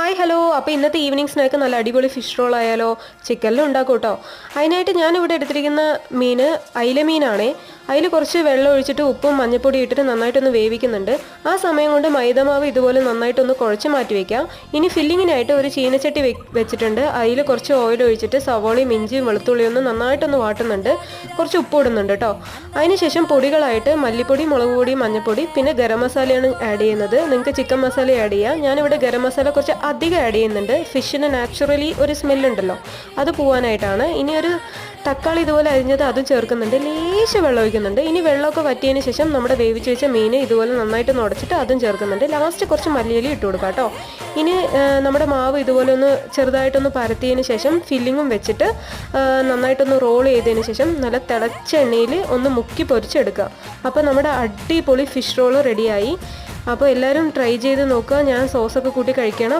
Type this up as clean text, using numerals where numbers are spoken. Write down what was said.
Hi hello. അപ്പോൾ ഇന്നത്തെ evening snack നല്ല അടിപൊളി ഫിഷ് റോൾ ആയാലോ? ചിക്കനിലും ഉണ്ടാക്കും കേട്ടോ. അതിനായിട്ട് ഞാനിവിടെ എടുത്തിരിക്കുന്ന മീൻ അയില മീനാണേ. അതിൽ കുറച്ച് വെള്ളം ഒഴിച്ചിട്ട് ഉപ്പും മഞ്ഞൾപ്പൊടി ഇട്ടിട്ട് നന്നായിട്ടൊന്ന് വേവിക്കുന്നുണ്ട്. ആ സമയം കൊണ്ട് മൈദമാവ് ഇതുപോലെ നന്നായിട്ടൊന്ന് കുഴച്ച് മാറ്റി വയ്ക്കാം. ഇനി ഫില്ലിങ്ങിനായിട്ട് ഒരു ചീനച്ചട്ടി വെച്ചിട്ടുണ്ട്. അതിൽ കുറച്ച് ഓയിൽ ഒഴിച്ചിട്ട് സവോളയും ഇഞ്ചിയും വെളുത്തുള്ളിയും ഒന്ന് നന്നായിട്ടൊന്ന് വാട്ടുന്നുണ്ട്. കുറച്ച് ഉപ്പ് ഇടുന്നുണ്ട് കേട്ടോ. അതിനുശേഷം പൊടികളായിട്ട് മല്ലിപ്പൊടി, മുളക് പൊടി, മഞ്ഞൾപ്പൊടി, പിന്നെ ഗരം മസാലയാണ് ആഡ് ചെയ്യുന്നത്. നിങ്ങൾക്ക് ചിക്കൻ മസാല ആഡ് ചെയ്യാം. ഞാനിവിടെ ഗരം മസാല കുറച്ച് അധികം ആഡ് ചെയ്യുന്നുണ്ട്. ഫിഷിന് നാച്ചുറലി ഒരു സ്മെല്ലുണ്ടല്ലോ, അത് പോകാനായിട്ടാണ്. ഇനി ഒരു തക്കാളി ഇതുപോലെ അരിഞ്ഞത് അതും ചേർക്കുന്നുണ്ട്. ലേശം വെള്ളം ഒഴിക്കുന്നുണ്ട്. ഇനി വെള്ളമൊക്കെ വറ്റിയതിന് ശേഷം നമ്മുടെ വേവിച്ച് വെച്ച മീൻ ഇതുപോലെ നന്നായിട്ട് ഉടച്ചിട്ട് അതും ചേർക്കുന്നുണ്ട്. ലാസ്റ്റ് കുറച്ച് മല്ലിയില ഇട്ട് കൊടുക്കാം കേട്ടോ. ഇനി നമ്മുടെ മാവ് ഇതുപോലെ ഒന്ന് ചെറുതായിട്ടൊന്ന് പരത്തിയതിന് ശേഷം ഫില്ലിങ്ങും വെച്ചിട്ട് നന്നായിട്ടൊന്ന് റോൾ ചെയ്തതിന് ശേഷം നല്ല തിളച്ച എണ്ണയിൽ ഒന്ന് മുക്കി പൊരിച്ചെടുക്കുക. അപ്പോൾ നമ്മുടെ അടിപൊളി ഫിഷ് റോള് റെഡിയായി. അപ്പോൾ എല്ലാവരും ട്രൈ ചെയ്ത് നോക്കുക. ഞാൻ സോസൊക്കെ കൂട്ടി കഴിക്കണം.